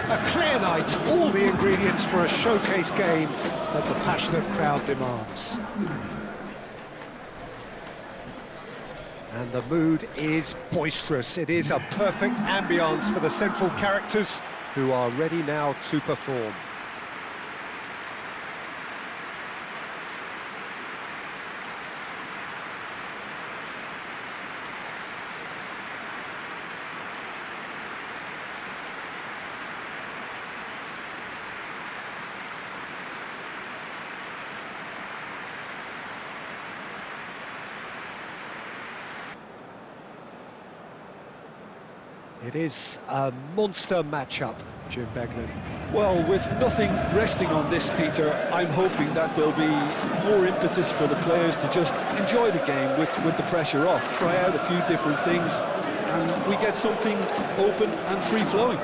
A clear night, all the ingredients for a showcase game that the passionate crowd demands. And the mood is boisterous. It is a perfect ambience for the central characters who are ready now to perform. It is a monster matchup, Jim Beglin. Well, with nothing resting on this, Peter, I'm hoping that there'll be more impetus for the players to just enjoy the game with the pressure off, try out a few different things, and we get something open and free-flowing.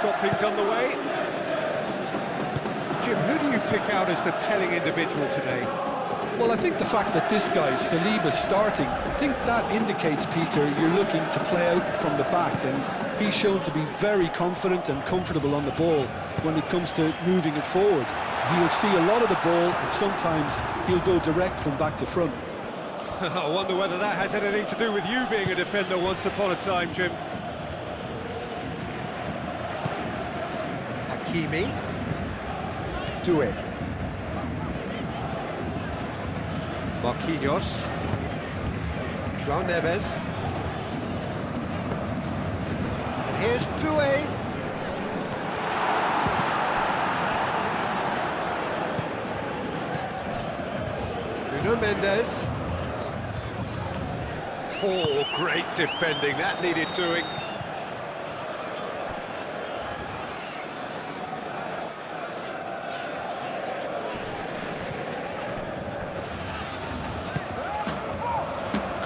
Got things underway. Jim, who do you pick out as the telling individual today? Well, I think the fact that this guy, Saliba's starting, I think that indicates, Peter, you're looking to play out from the back, and he's shown to be very confident and comfortable on the ball when it comes to moving it forward. He'll see a lot of the ball, and sometimes he'll go direct from back to front. I wonder whether that has anything to do with you being a defender once upon a time, Jim. Hakimi. Doué. Marquinhos. João Neves. And here's Doué. Nuno Mendes. Oh, great defending, that needed doing.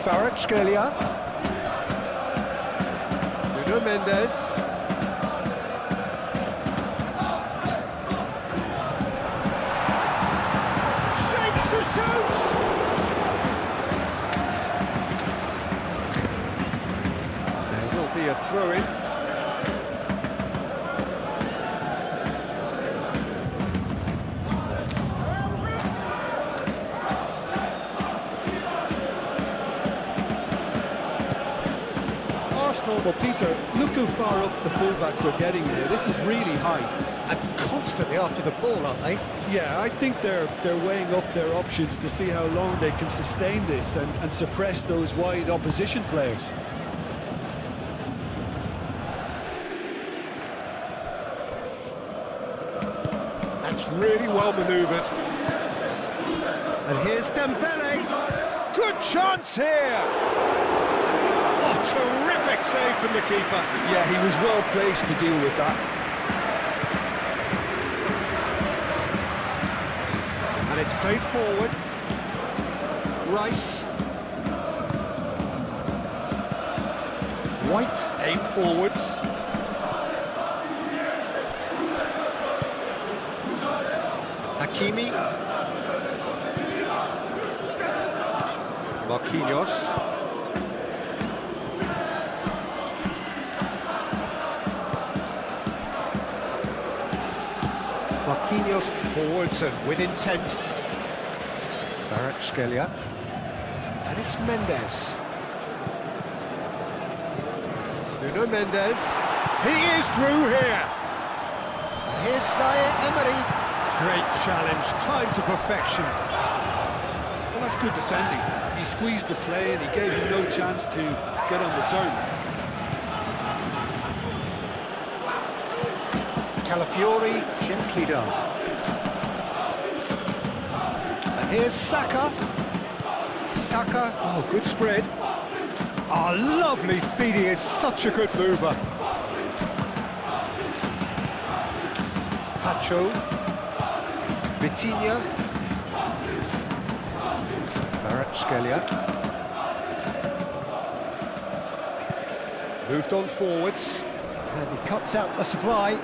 Kvaratskhelia. Nuno Mendes. Shapes to shoot! There will be a throw-in. Well, Peter, look how far up the fullbacks are getting here. This is really high. And constantly after the ball, aren't they? Yeah, I think they're weighing up their options to see how long they can sustain this and suppress those wide opposition players. That's really well manoeuvred. And here's Dembele. Good chance here! Oh, terrific save from the keeper. Yeah, he was well placed to deal with that. And it's played forward. Rice. White aimed forwards. Hakimi. Marquinhos. Marquinhos forwards and with intent. Kvaratskhelia. And it's Mendes. Nuno Mendes. He is through here. And here's Zaire Emery. Great challenge, time to perfection. Well, that's good defending. He squeezed the play and he gave him no chance to get on the turn. Calafiori gently done. And here's Saka. Saka, oh, good spread. Oh, lovely feed, he is such a good mover. Pacho. Vitinha. Kvaratskhelia. Moved on forwards. And he cuts out the supply.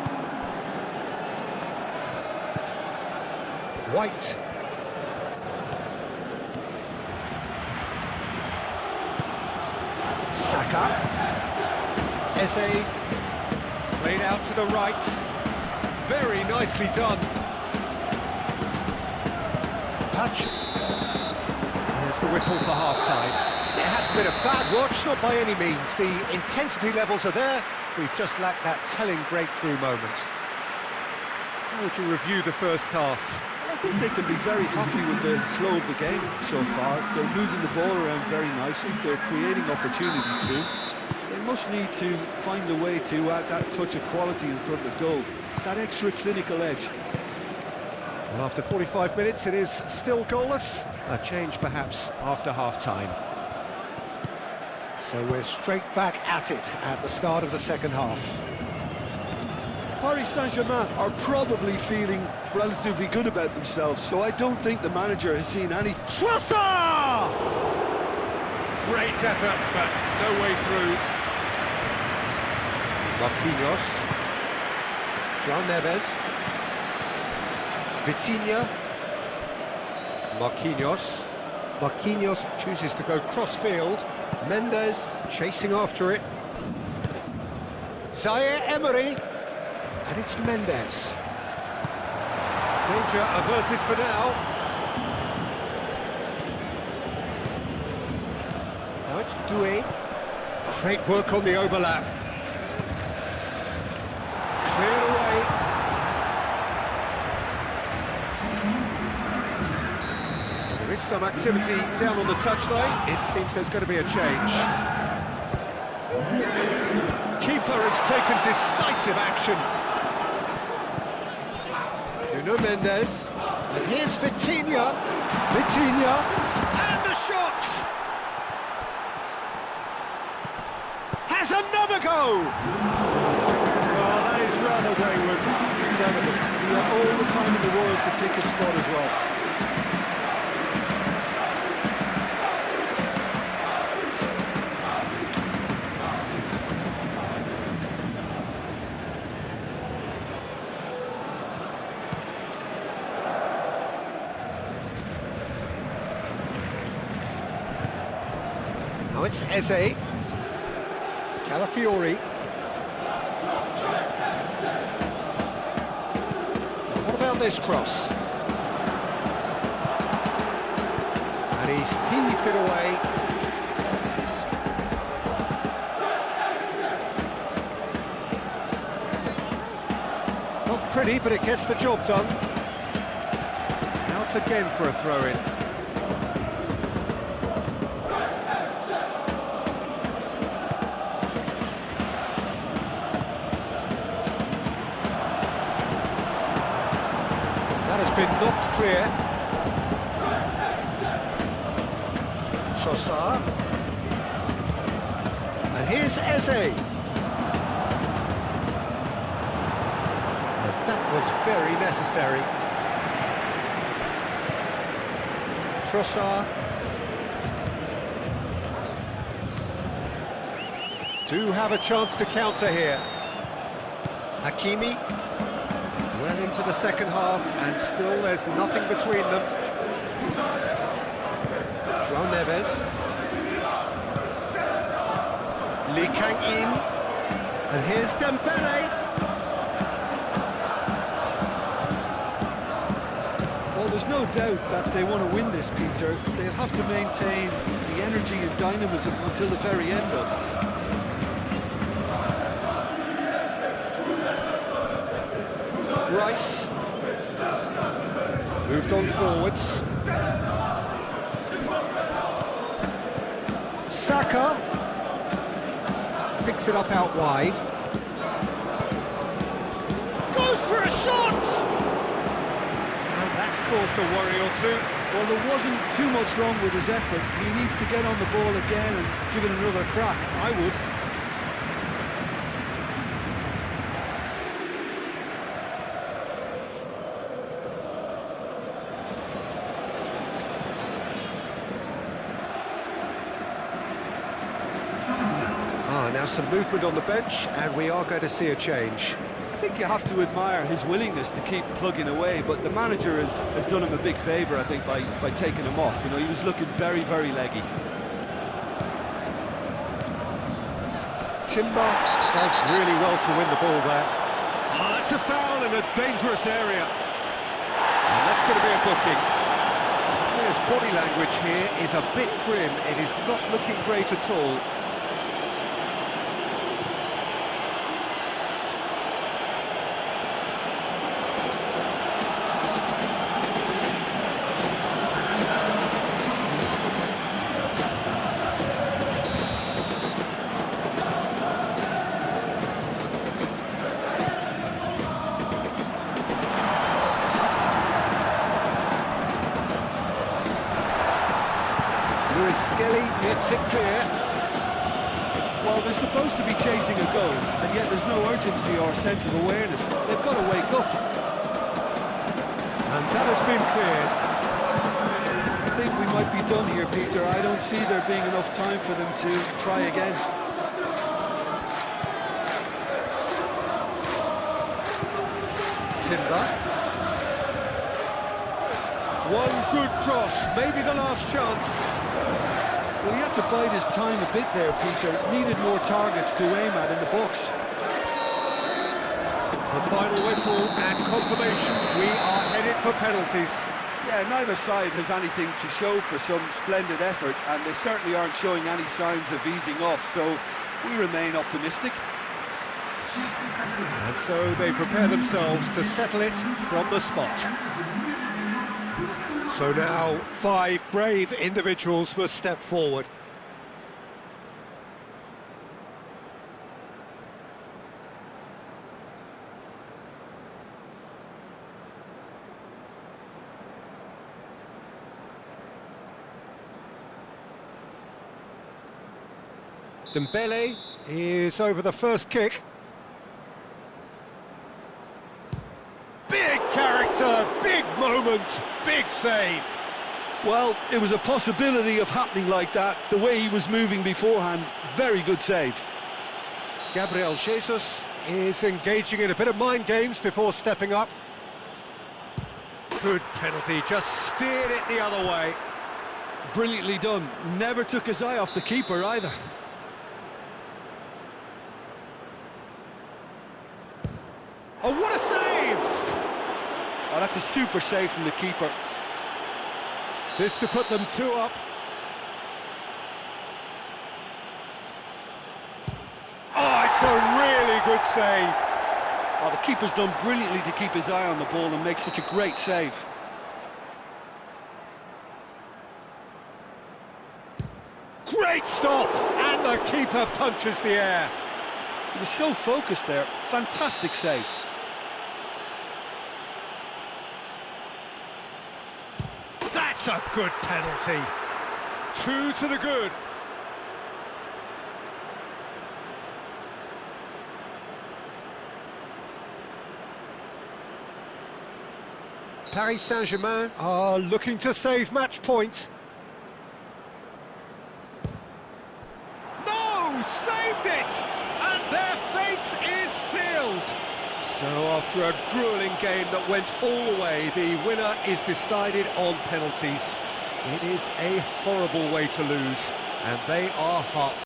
White. Saka. Eze. Played out to the right. Very nicely done. Touch. There's the whistle for half-time. It hasn't been a bad watch, not by any means. The intensity levels are there. We've just lacked that telling breakthrough moment. How would you review the first half? I think they can be very happy with the flow of the game so far. They're moving the ball around very nicely. They're creating opportunities too. They must need to find a way to add that touch of quality in front of goal, that extra clinical edge. Well, after 45 minutes, it is still goalless. A change, perhaps, after half-time. So we're straight back at it at the start of the second half. Paris Saint-Germain are probably feeling relatively good about themselves, so I don't think the manager has seen any... Trossard! Great effort, but no way through. Marquinhos. João Neves. Vitinha. Marquinhos. Marquinhos chooses to go cross-field. Mendes chasing after it. Zaire Emery. And it's Mendes. Danger averted for now. Now it's Doué. Great work on the overlap. Cleared away. There is some activity down on the touchline. It seems there's going to be a change. Keeper has taken decisive action. Nuno Mendes, and here's Vitinha, and the shot! Has another go! Oh, that is rather wayward. Clever. He had all the time in the world to pick a spot as well. Now it's Eze. Calafiori. Now what about this cross? And he's heaved it away. Not pretty, but it gets the job done. Out again for a throw-in. Been knocked clear. Trossard. And here's Eze. And that was very necessary. Trossard. Do have a chance to counter here. Hakimi. Well into the second half, and still there's nothing between them. João Neves. Lee Kang-in. And here's Dembele. Well, there's no doubt that they want to win this, Peter. They'll have to maintain the energy and dynamism until the very end, though. Rice. Moved on forwards. Saka. Picks it up out wide. Goes for a shot! And that's caused a worry or two. Well, there wasn't too much wrong with his effort. He needs to get on the ball again and give it another crack. I would. Now some movement on the bench, and we are going to see a change. I think you have to admire his willingness to keep plugging away, but the manager has done him a big favour, I think, by taking him off. You know, he was looking very, very leggy. Timber does really well to win the ball there. Oh, that's a foul in a dangerous area. And that's going to be a booking. The player's body language here is a bit grim. It is not looking great at all. Skelly gets it clear. Well, they're supposed to be chasing a goal, and yet there's no urgency or sense of awareness. They've got to wake up. And that has been cleared. I think we might be done here, Peter. I don't see there being enough time for them to try again. Timber. One good cross, maybe the last chance. Well, he had to bide his time a bit there, Peter. Needed more targets to aim at in the box. The final whistle and confirmation, we are headed for penalties. Yeah, neither side has anything to show for some splendid effort, and they certainly aren't showing any signs of easing off, so we remain optimistic. And so they prepare themselves to settle it from the spot. So now 5 brave individuals must step forward. Dembele is over the first kick. Big character, big moment, big save. Well, it was a possibility of happening like that. The way he was moving beforehand, very good save. Gabriel Jesus is engaging in a bit of mind games before stepping up. Good penalty, just steered it the other way. Brilliantly done. Never took his eye off the keeper either. Oh, what a save! Oh, that's a super save from the keeper. This to put them 2 up. Oh, it's a really good save. Oh, the keeper's done brilliantly to keep his eye on the ball and make such a great save. Great stop! And the keeper punches the air. He was so focused there. Fantastic save. That's a good penalty. 2 to the good. Paris Saint-Germain are looking to save match point. No! Saved it! And their fate is sealed. So after a gruelling game that went all the way, the winner is decided on penalties. It is a horrible way to lose, and they are hot.